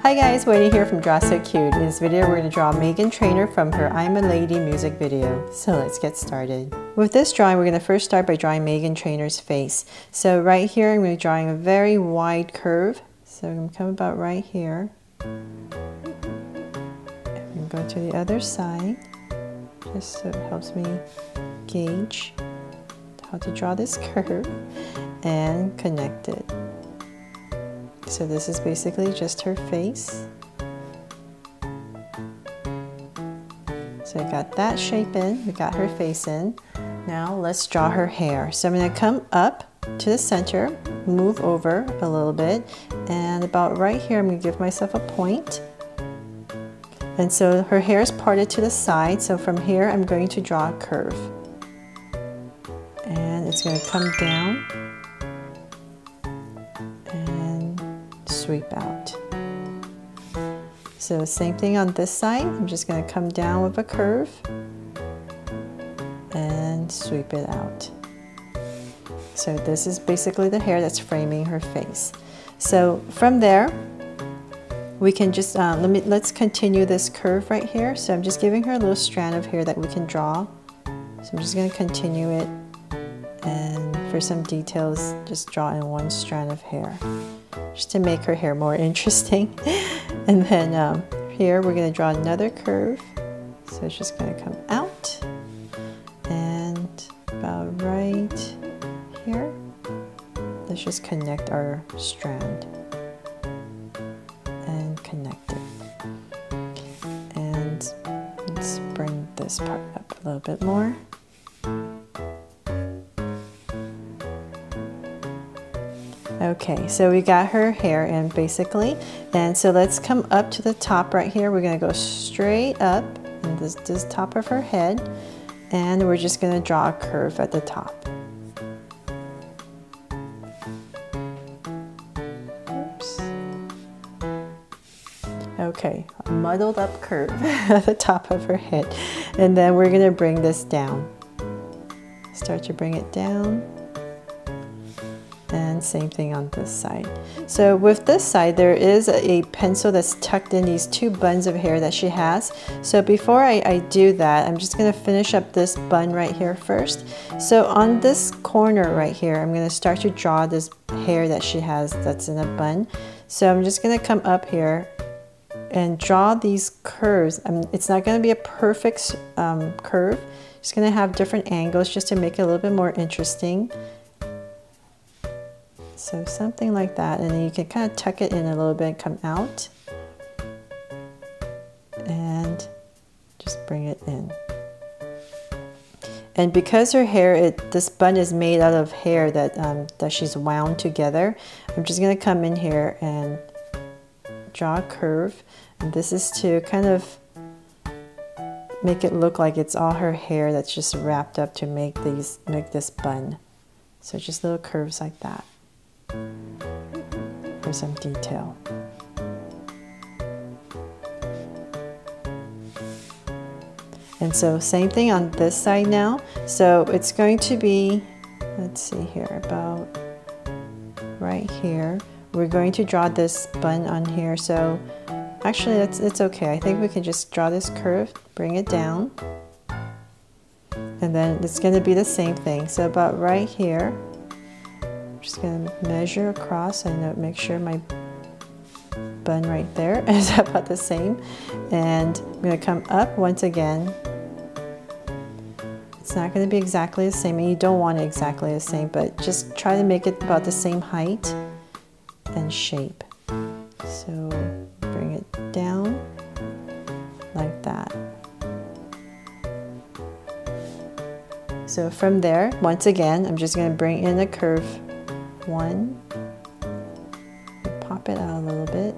Hi guys, Waiting here from Draw So Cute. In this video we're going to draw Meghan Trainor from her I'm a Lady music video. So let's get started. With this drawing we're going to first start by drawing Meghan Trainor's face. So right here I'm going to be drawing a very wide curve. So I'm going to come about right here. I'm going to go to the other side just so it helps me gauge how to draw this curve and connect it. So this is basically just her face. So I got that shape in, we got her face in. Now let's draw her hair. So I'm going to come up to the center, move over a little bit, and about right here I'm going to give myself a point. And so her hair is parted to the side, so from here I'm going to draw a curve. And it's going to come down and sweep out. So same thing on this side. I'm just going to come down with a curve and sweep it out. So this is basically the hair that's framing her face. So from there we can just let's continue this curve right here. So I'm just giving her a little strand of hair that we can draw. So I'm just going to continue it, and for some details just draw in one strand of hair just to make her hair more interesting. And then here we're going to draw another curve. So it's just going to come out and about right here. Let's just connect our strand and connect it. And let's bring this part up a little bit more. Okay, so we got her hair in basically, and so let's come up to the top right here. We're going to go straight up and this top of her head, and we're just going to draw a curve at the top. Oops. Okay, a muddled up curve at the top of her head, and then we're going to bring this down. Start to bring it down. And same thing on this side. So with this side there is a pencil that's tucked in these two buns of hair that she has. So before I do that, I'm just going to finish up this bun right here first. So on this corner right here I'm going to start to draw this hair that she has that's in a bun. So I'm just going to come up here and draw these curves. It's not going to be a perfect curve. Just going to have different angles just to make it a little bit more interesting. So something like that, and then you can kind of tuck it in a little bit and come out and just bring it in. And because her hair, this bun is made out of hair that she's wound together, I'm just going to come in here and draw a curve, and this is to kind of make it look like it's all her hair that's just wrapped up to make this bun. So just little curves like that for some detail. And so same thing on this side now. So it's going to be, let's see here, about right here. We're going to draw this bun on here. So actually it's okay. I think we can just draw this curve, bring it down, and then it's going to be the same thing. So about right here, just going to measure across and make sure my bun right there is about the same, and I'm going to come up once again. It's not going to be exactly the same, and you don't want it exactly the same, but just try to make it about the same height and shape. So bring it down like that. So from there, once again, I'm just going to bring in a curve. One, pop it out a little bit,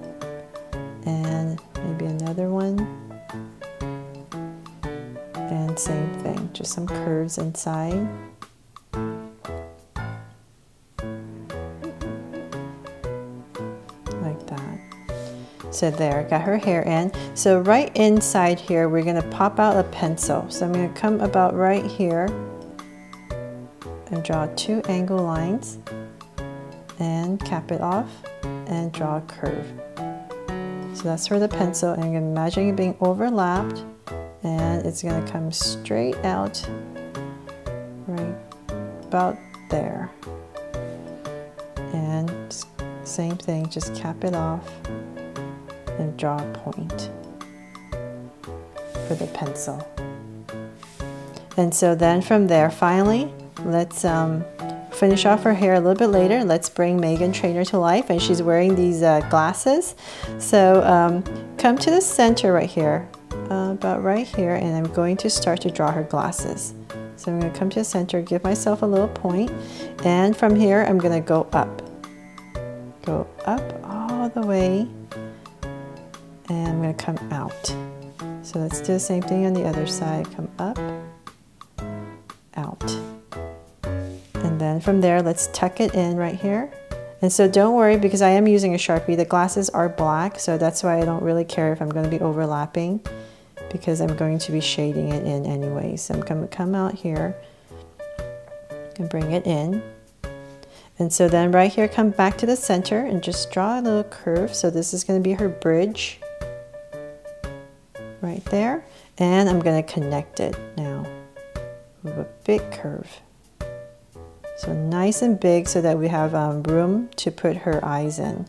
and maybe another one, and same thing, just some curves inside. Like that. So there, got her hair in. So right inside here we're going to pop out a pencil. So I'm going to come about right here and draw two angle lines and cap it off and draw a curve. So that's for the pencil, and I'm imagining it being overlapped, and it's going to come straight out right about there. And same thing, just cap it off and draw a point for the pencil. And so then from there, finally, let's finish off her hair a little bit later. Let's bring Meghan Trainor to life, and she's wearing these glasses. So come to the center right here, about right here, and I'm going to start to draw her glasses. So I'm going to come to the center, give myself a little point, and from here I'm going to go up all the way, and I'm going to come out. So let's do the same thing on the other side. Come up, out. And then from there, let's tuck it in right here. And so don't worry, because I am using a Sharpie. The glasses are black, so that's why I don't really care if I'm going to be overlapping, because I'm going to be shading it in anyway. So I'm going to come out here and bring it in. And so then right here, come back to the center and just draw a little curve. So this is going to be her bridge right there. And I'm going to connect it now with a big curve. So nice and big so that we have room to put her eyes in.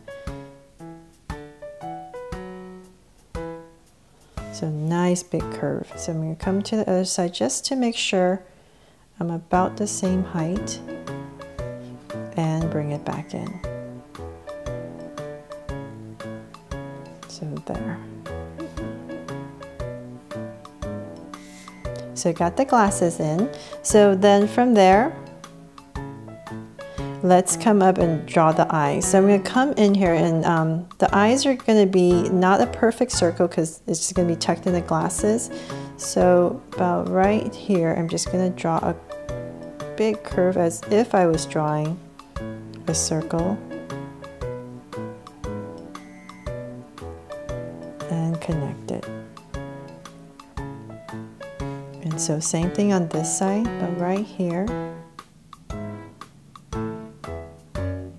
So nice big curve. So I'm going to come to the other side just to make sure I'm about the same height, and bring it back in. So there. So I got the glasses in. So then from there, let's come up and draw the eyes. So I'm going to come in here, and the eyes are going to be not a perfect circle because it's just going to be tucked in the glasses. So about right here, I'm just going to draw a big curve as if I was drawing a circle, and connect it. And so same thing on this side, but right here,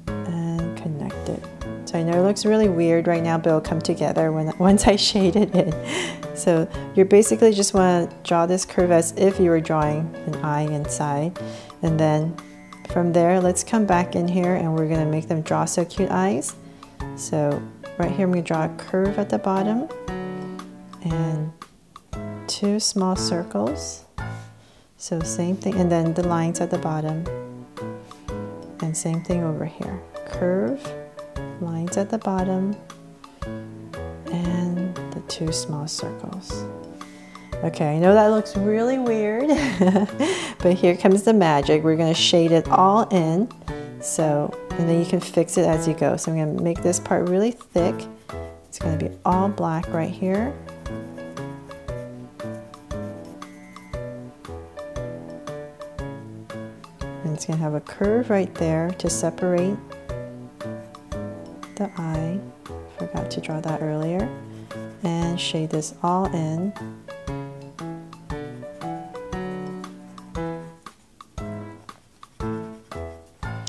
and connect it. So I know it looks really weird right now, but it'll come together once I shade it in. So you basically just want to draw this curve as if you were drawing an eye inside, and then from there, let's come back in here, and we're going to make them draw so cute eyes. So right here, I'm going to draw a curve at the bottom and 2 small circles. So same thing, and then the lines at the bottom, and same thing over here. Curve, lines at the bottom, and the 2 small circles. Okay, I know that looks really weird, but here comes the magic. We're going to shade it all in, so, and then you can fix it as you go. So I'm going to make this part really thick. It's going to be all black right here. And it's going to have a curve right there to separate the eye. Forgot to draw that earlier. And shade this all in.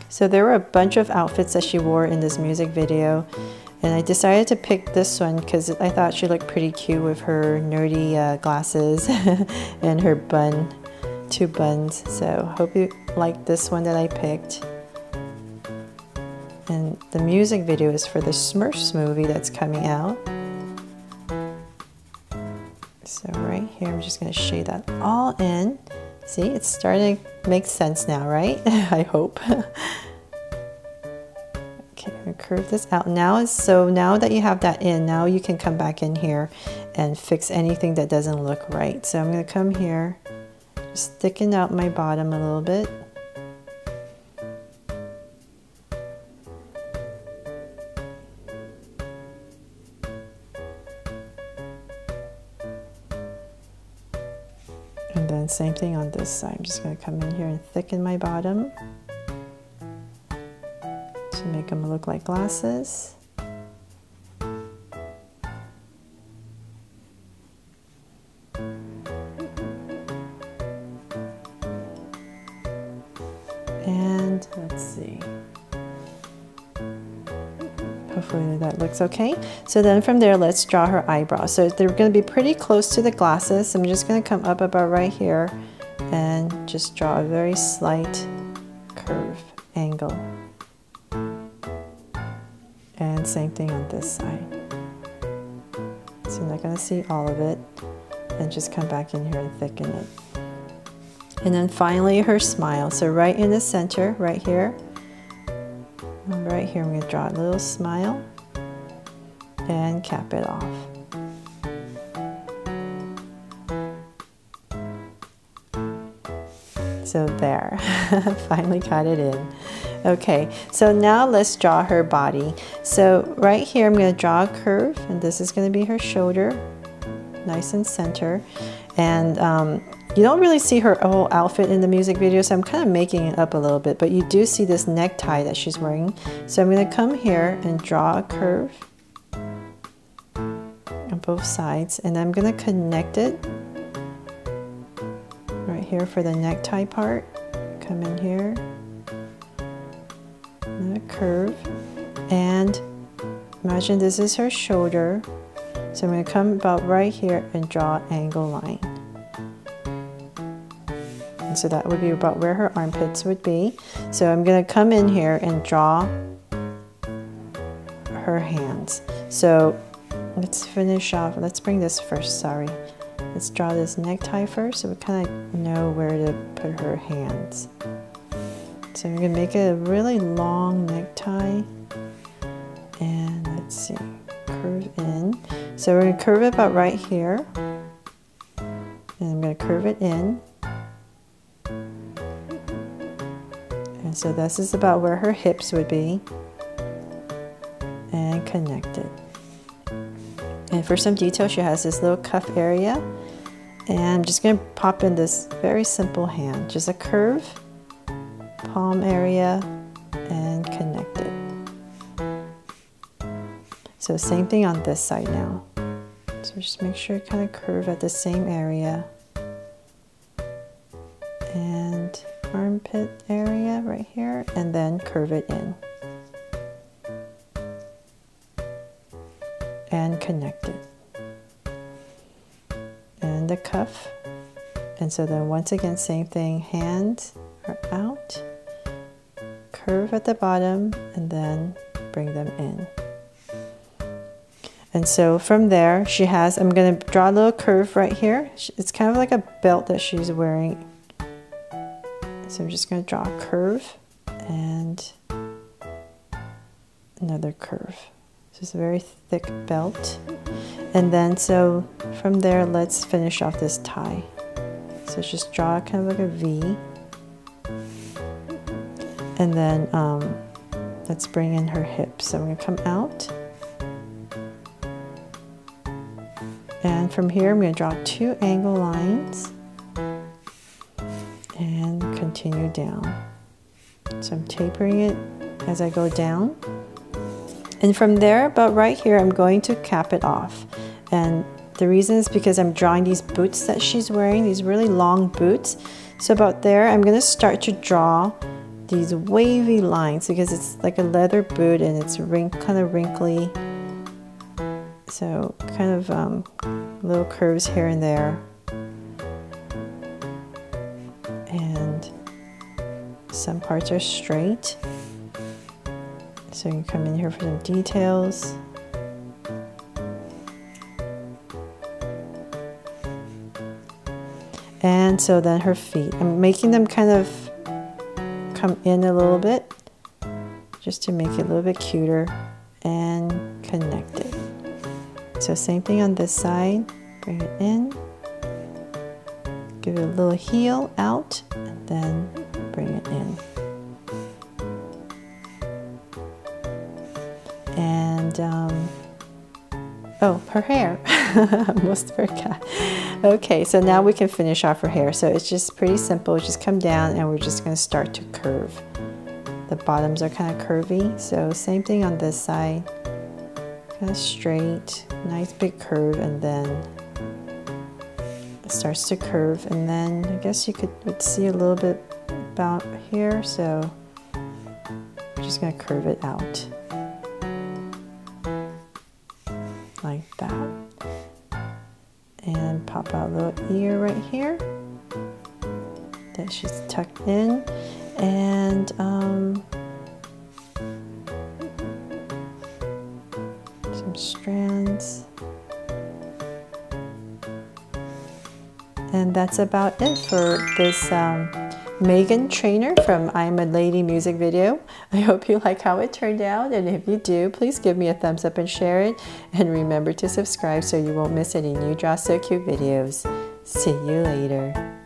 So there were a bunch of outfits that she wore in this music video, and I decided to pick this one because I thought she looked pretty cute with her nerdy glasses and her bun, 2 buns. So hope you like this one that I picked. And the music video is for the Smurfs movie that's coming out. So right here, I'm just going to shade that all in. See, it's starting to make sense now, right? I hope. Okay, I'm going to curve this out now. So now that you have that in, now you can come back in here and fix anything that doesn't look right. So I'm going to come here, just thicken out my bottom a little bit. And then same thing on this side. I'm just going to come in here and thicken my bottom to make them look like glasses. And let's see. Hopefully that looks okay. So then from there, let's draw her eyebrows. So they're going to be pretty close to the glasses. I'm just going to come up about right here and just draw a very slight curve angle. And same thing on this side. So you're not going to see all of it. And just come back in here and thicken it. And then finally her smile. So right in the center, right here. And right here I'm going to draw a little smile and cap it off. So there, finally got it in. Okay, so now let's draw her body. So right here I'm going to draw a curve, and this is going to be her shoulder, nice and center. And you don't really see her whole outfit in the music video, so I'm kind of making it up a little bit, but you do see this necktie that she's wearing. So I'm going to come here and draw a curve on both sides, and I'm going to connect it right here for the necktie part. Come in here, and a curve, and imagine this is her shoulder. So I'm going to come about right here and draw an angle line. And so that would be about where her armpits would be. So I'm going to come in here and draw her hands. So let's finish off. Let's bring this first, sorry. Let's draw this necktie first so we kind of know where to put her hands. So I'm going to make it a really long necktie. And let's see, curve in. So we're going to curve it about right here. And I'm going to curve it in. And so this is about where her hips would be. And connect it. And for some detail, she has this little cuff area. And I'm just going to pop in this very simple hand. Just a curve, palm area, and connect it. So same thing on this side now. So just make sure you kind of curve at the same area. And armpit area right here, and then curve it in. And connect it. And the cuff. And so then once again, same thing, hands are out, curve at the bottom, and then bring them in. And so from there, she has, I'm going to draw a little curve right here. It's kind of like a belt that she's wearing. So I'm just going to draw a curve and another curve. So it's a very thick belt. And then so from there, let's finish off this tie. So just draw kind of like a V. And then let's bring in her hips. So I'm going to come out. And from here, I'm going to draw 2 angle lines and continue down. So I'm tapering it as I go down. And from there, about right here, I'm going to cap it off. And the reason is because I'm drawing these boots that she's wearing, these really long boots. So about there, I'm going to start to draw these wavy lines because it's like a leather boot and it's kind of wrinkly. So kind of little curves here and there. And some parts are straight. So you can come in here for some details. And so then her feet. I'm making them kind of come in a little bit just to make it a little bit cuter and connect it. So same thing on this side, bring it in, give it a little heel out, and then bring it in. And, oh, her hair, almost forgot. Okay, so now we can finish off her hair. So it's just pretty simple, just come down and we're just gonna start to curve. The bottoms are kind of curvy, so same thing on this side. Kind of straight, nice big curve, and then it starts to curve, and then I guess you would see a little bit about here, so I'm just going to curve it out. that. And pop out a little ear right here that she's tucked in, and some strands. And that's about it for this Meghan Trainor from I'm a Lady music video. I hope you like how it turned out, and if you do, please give me a thumbs up and share it. And remember to subscribe so you won't miss any new Draw So Cute videos. See you later.